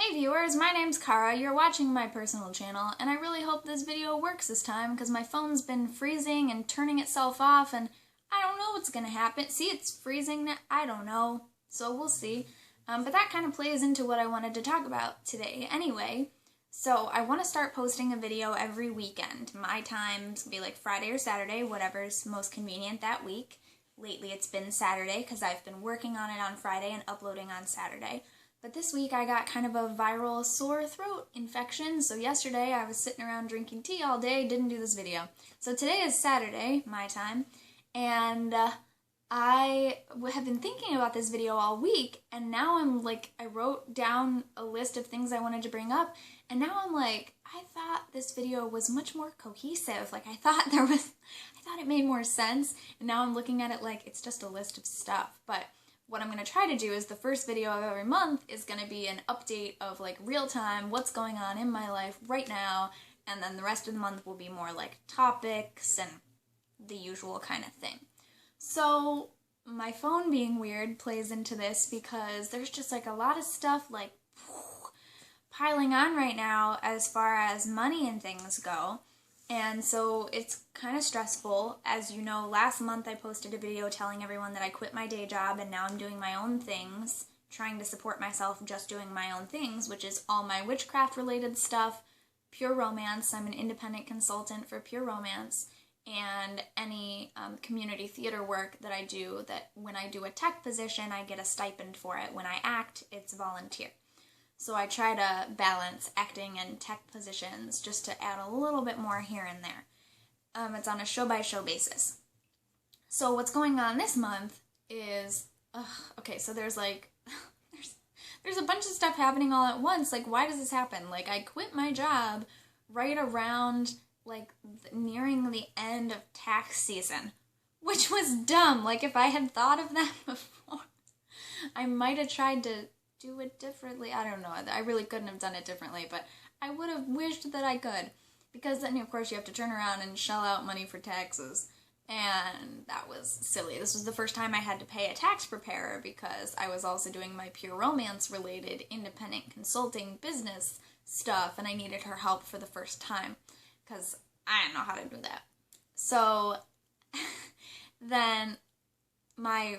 Hey viewers, my name's Cara, you're watching my personal channel, and I really hope this video works this time because my phone's been freezing and turning itself off and I don't know what's gonna happen. See, it's freezing now. I don't know, so we'll see. But that kind of plays into what I wanted to talk about today anyway. So I want to start posting a video every weekend. My time's gonna be like Friday or Saturday, whatever's most convenient that week. Lately it's been Saturday because I've been working on it on Friday and uploading on Saturday. But this week I got kind of a viral sore throat infection, so yesterday I was sitting around drinking tea all day, didn't do this video. So today is Saturday, my time, and I have been thinking about this video all week, and now I wrote down a list of things I wanted to bring up, and now I'm like, I thought this video was much more cohesive. I thought it made more sense, and now I'm looking at it like it's just a list of stuff, but what I'm going to try to do is the first video of every month is going to be an update of real time, what's going on in my life right now, and then the rest of the month will be more topics and the usual kind of thing. So my phone being weird plays into this because there's just a lot of stuff piling on right now as far as money and things go. And so it's kind of stressful. As you know, last month I posted a video telling everyone that I quit my day job and now I'm doing my own things, trying to support myself just doing my own things, which is all my witchcraft related stuff, Pure Romance. I'm an independent consultant for Pure Romance, and any community theater work that I do, that when I do a tech position I get a stipend for it. When I act, it's volunteer. So I try to balance acting and tech positions just to add a little bit more here and there. It's on a show-by-show basis. So what's going on this month is, okay, so there's there's a bunch of stuff happening all at once. Why does this happen? I quit my job right around, nearing the end of tax season, which was dumb. If I had thought of that before, I might have tried to do it differently. I don't know. I really couldn't have done it differently, but I would have wished that I could, because then of course you have to turn around and shell out money for taxes, and that was silly. This was the first time I had to pay a tax preparer because I was also doing my Pure Romance related independent consulting business stuff, and I needed her help for the first time because I didn't know how to do that. So then my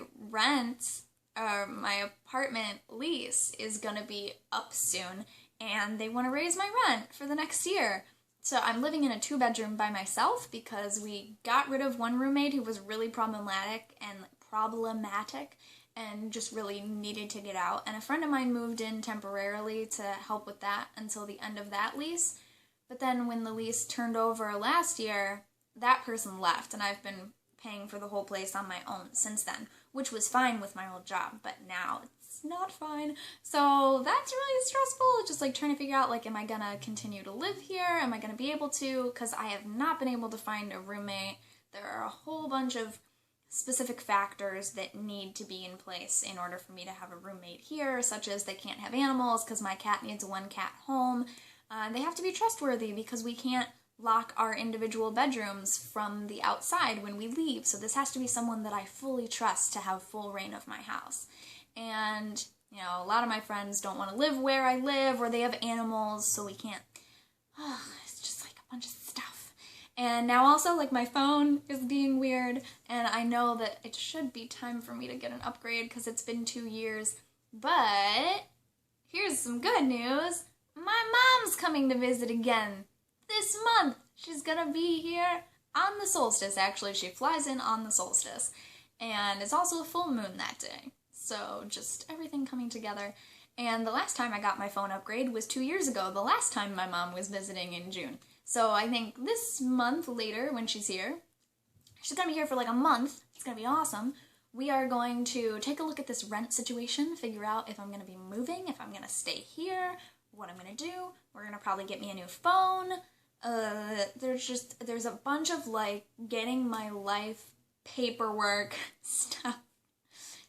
my apartment lease is gonna be up soon, and they want to raise my rent for the next year. So I'm living in a 2-bedroom by myself because we got rid of one roommate who was really problematic and just really needed to get out. And a friend of mine moved in temporarily to help with that until the end of that lease. But then when the lease turned over last year, that person left, and I've been paying for the whole place on my own since then, which was fine with my old job, but now it's not fine. So that's really stressful, just trying to figure out, am I gonna continue to live here? Am I gonna be able to? Because I have not been able to find a roommate. There are a whole bunch of specific factors that need to be in place in order for me to have a roommate here, such as they can't have animals because my cat needs a 1-cat home. They have to be trustworthy because we can't lock our individual bedrooms from the outside when we leave. So this has to be someone that I fully trust to have full reign of my house. And, a lot of my friends don't want to live where I live, or they have animals, so we can't. It's just a bunch of stuff. And now also, my phone is being weird, and I know that it should be time for me to get an upgrade because it's been 2 years. But here's some good news. My mom's coming to visit again this month. She's gonna be here on the solstice, actually. She flies in on the solstice. And it's also a full moon that day. So just everything coming together. And the last time I got my phone upgrade was 2 years ago, the last time my mom was visiting in June. So I think this month later, when she's here, she's gonna be here for a month. It's gonna be awesome. We are going to take a look at this rent situation, figure out if I'm gonna be moving, if I'm gonna stay here, what I'm gonna do. We're gonna probably get me a new phone. There's a bunch of getting my life paperwork stuff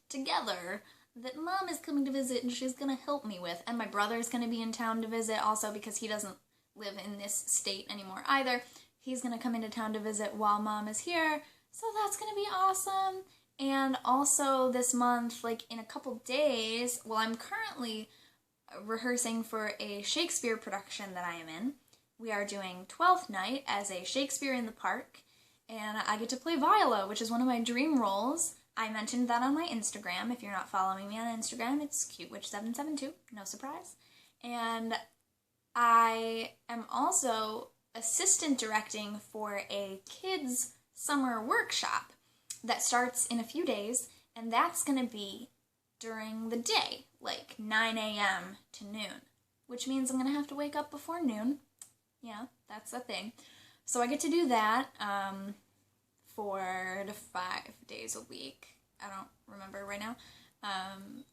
together that Mom is coming to visit and she's gonna help me with, and my brother's gonna be in town to visit also because he doesn't live in this state anymore either. He's gonna come into town to visit while Mom is here, so that's gonna be awesome. And also this month, in a couple days, well, I'm currently rehearsing for a Shakespeare production that I am in. We are doing Twelfth Night as a Shakespeare in the Park, and I get to play Viola, which is one of my dream roles. I mentioned that on my Instagram. If you're not following me on Instagram, it's cutewitch772, no surprise. And I am also assistant directing for a kids' summer workshop that starts in a few days, and that's going to be during the day, like 9 a.m. to noon, which means I'm going to have to wake up before noon. Yeah, that's the thing. So I get to do that 4 to 5 days a week. I don't remember right now.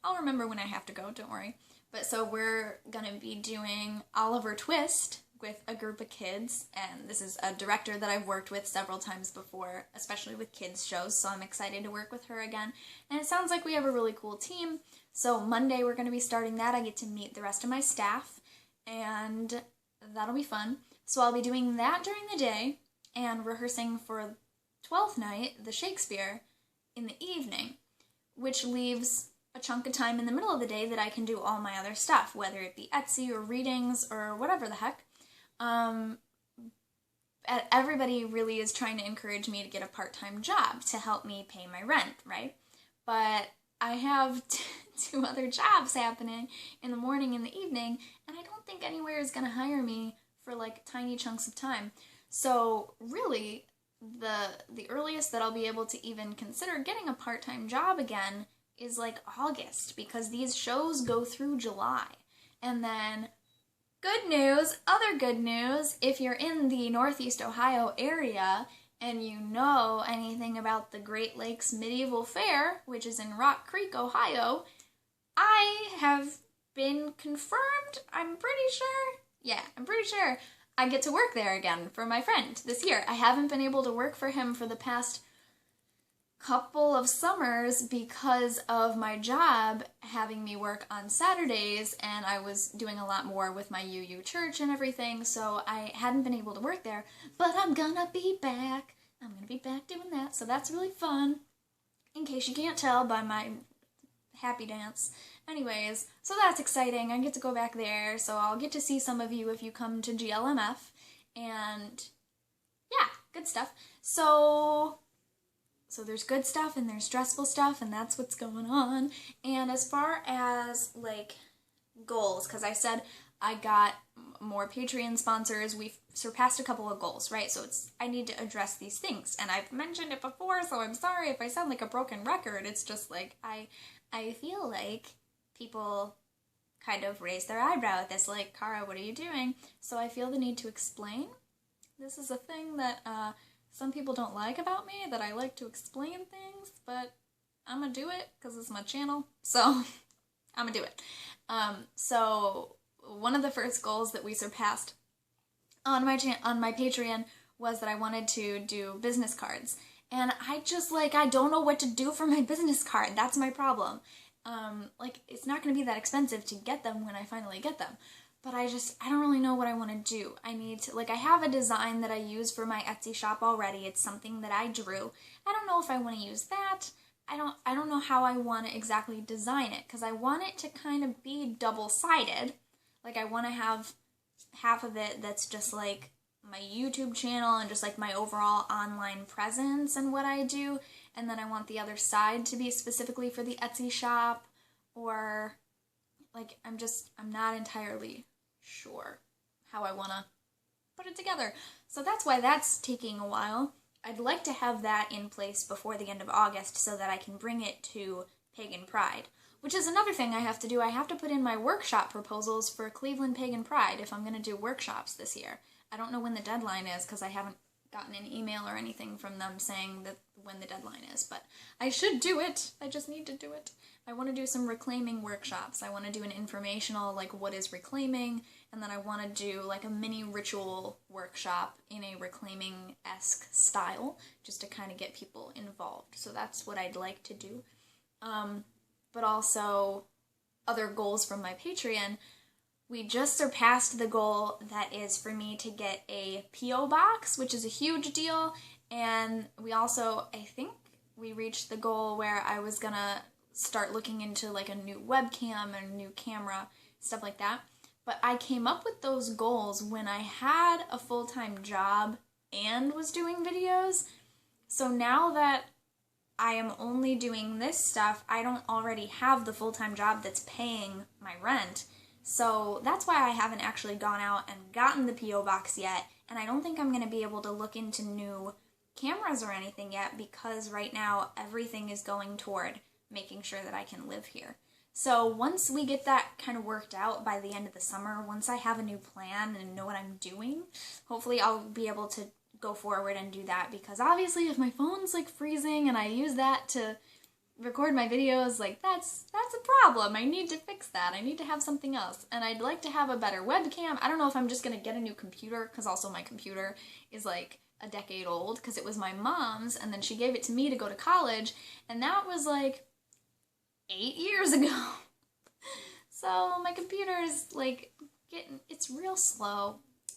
I'll remember when I have to go, don't worry. But so we're going to be doing Oliver Twist with a group of kids, and this is a director that I've worked with several times before, especially with kids shows, so I'm excited to work with her again. And it sounds like we have a really cool team. So Monday we're going to be starting that. I get to meet the rest of my staff, and that'll be fun. So I'll be doing that during the day and rehearsing for Twelfth Night, the Shakespeare, in the evening, which leaves a chunk of time in the middle of the day that I can do all my other stuff, whether it be Etsy or readings or whatever the heck. Everybody really is trying to encourage me to get a part-time job to help me pay my rent, right? But I have two other jobs happening in the morning and the evening, and I don't think anywhere is going to hire me for like tiny chunks of time. So really, the earliest that I'll be able to even consider getting a part-time job again is like August, because these shows go through July. And then good news, other good news, if you're in the Northeast Ohio area and you know anything about the Great Lakes Medieval Fair, which is in Rock Creek, Ohio, I have been confirmed, I'm pretty sure, I get to work there again for my friend this year. I haven't been able to work for him for the past couple of summers because of my job having me work on Saturdays, and I was doing a lot more with my UU church and everything, so I hadn't been able to work there, but I'm gonna be back. I'm gonna be back doing that, so that's really fun, in case you can't tell by my happy dance. Anyways, so that's exciting. I get to go back there, so I'll get to see some of you if you come to GLMF, and yeah, good stuff. So there's good stuff and there's stressful stuff, and that's what's going on. And as far as like goals, because I said I got more Patreon sponsors, we've surpassed a couple of goals, right? So I need to address these things, and I've mentioned it before, so I'm sorry if I sound like a broken record. It's just like I feel like people kind of raise their eyebrow at this, like, Cara, what are you doing? So I feel the need to explain. This is a thing that some people don't like about me, that I like to explain things, but I'm gonna do it because it's my channel, so I'm gonna do it. So one of the first goals that we surpassed on my Patreon was that I wanted to do business cards, and I don't know what to do for my business card. That's my problem. It's not gonna be that expensive to get them when I finally get them. But I don't really know what I want to do. I need to, I have a design that I use for my Etsy shop already. It's something that I drew. I don't know if I want to use that. I don't know how I want to exactly design it, because I want it to kind of be double-sided. Like, I want to have half of it that's just like my YouTube channel and just like my overall online presence and what I do, and then I want the other side to be specifically for the Etsy shop, or I'm not entirely sure how I want to put it together. So that's why that's taking a while. I'd like to have that in place before the end of August so that I can bring it to Pagan Pride, which is another thing I have to do. I have to put in my workshop proposals for Cleveland Pagan Pride if I'm going to do workshops this year. I don't know when the deadline is because I haven't gotten an email or anything from them saying that when the deadline is, but I should do it. I just need to do it. I want to do some reclaiming workshops. I want to do an informational, what is reclaiming, and then I want to do, a mini ritual workshop in a reclaiming-esque style, just to kind of get people involved. So that's what I'd like to do. But also, other goals from my Patreon, we just surpassed the goal that is for me to get a P.O. box, which is a huge deal, and we also, I think, we reached the goal where I was gonna start looking into a new webcam and a new camera stuff like that. But I came up with those goals when I had a full-time job and was doing videos. So now that I am only doing this stuff, I don't already have the full-time job that's paying my rent. So that's why I haven't actually gone out and gotten the P.O. box yet, and I don't think I'm going to be able to look into new cameras or anything yet, because right now everything is going toward making sure that I can live here. So once we get that kind of worked out by the end of the summer, once I have a new plan and know what I'm doing, hopefully I'll be able to go forward and do that, because obviously if my phone's like freezing and I use that to record my videos, like that's a problem. I need to fix that. I need to have something else. And I'd like to have a better webcam. I don't know if I'm just gonna get a new computer, because also my computer is like a decade old, because it was my mom's and then she gave it to me to go to college, and that was like 8 years ago. So my computer is like it's real slow.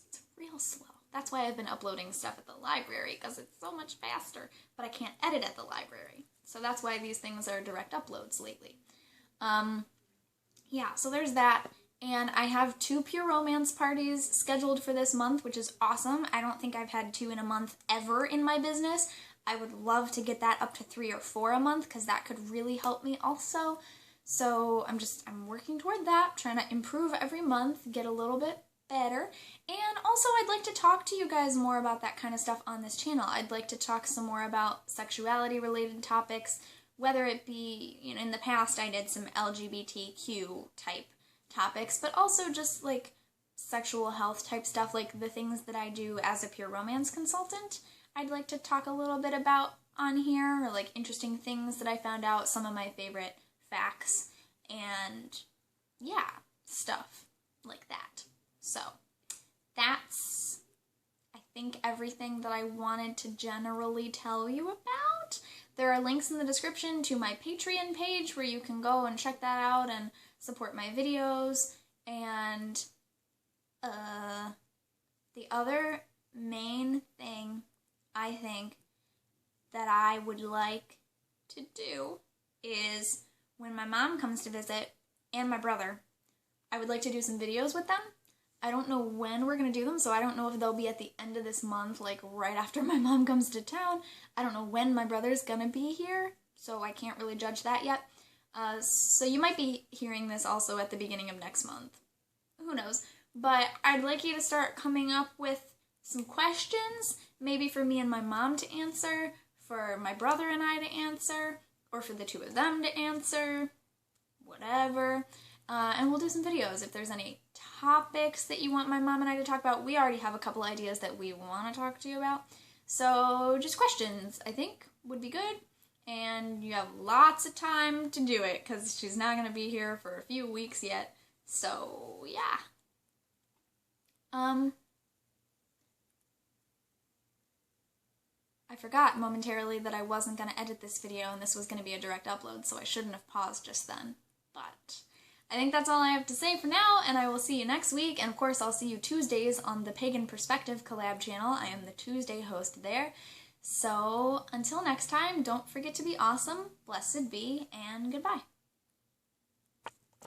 It's real slow. That's why I've been uploading stuff at the library, because it's so much faster, but I can't edit at the library. So that's why these things are direct uploads lately. Yeah, so there's that. And I have 2 Pure Romance parties scheduled for this month, which is awesome. I don't think I've had 2 in a month ever in my business. I would love to get that up to 3 or 4 a month, because that could really help me also. So I'm working toward that, trying to improve every month, get a little bit better. And also I'd like to talk to you guys more about that kind of stuff on this channel. I'd like to talk some more about sexuality related topics, whether it be, you know, in the past I did some LGBTQ type topics, but also just like sexual health type stuff, like the things that I do as a Pure Romance consultant. I'd like to talk a little bit about on here, or like interesting things that I found out, some of my favorite facts, and yeah, stuff like that. So that's, I think, everything that I wanted to generally tell you about. There are links in the description to my Patreon page where you can go and check that out and support my videos. And the other main thing I think that I would like to do is when my mom comes to visit, and my brother, I would like to do some videos with them. I don't know when we're going to do them, so I don't know if they'll be at the end of this month, like right after my mom comes to town. I don't know when my brother's going to be here, so I can't really judge that yet. So you might be hearing this also at the beginning of next month. Who knows? But I'd like you to start coming up with some questions, maybe for me and my mom to answer, for my brother and I to answer, or for the 2 of them to answer, whatever. And we'll do some videos if there's any topics that you want my mom and I to talk about. We already have a couple ideas that we want to talk to you about. So just questions, I think, would be good. And you have lots of time to do it, because she's not going to be here for a few weeks yet. So, yeah. I forgot momentarily that I wasn't going to edit this video and this was going to be a direct upload, so I shouldn't have paused just then. But I think that's all I have to say for now, and I will see you next week. And of course, I'll see you Tuesdays on the Pagan Perspective collab channel. I am the Tuesday host there. So until next time, don't forget to be awesome, blessed be, and goodbye.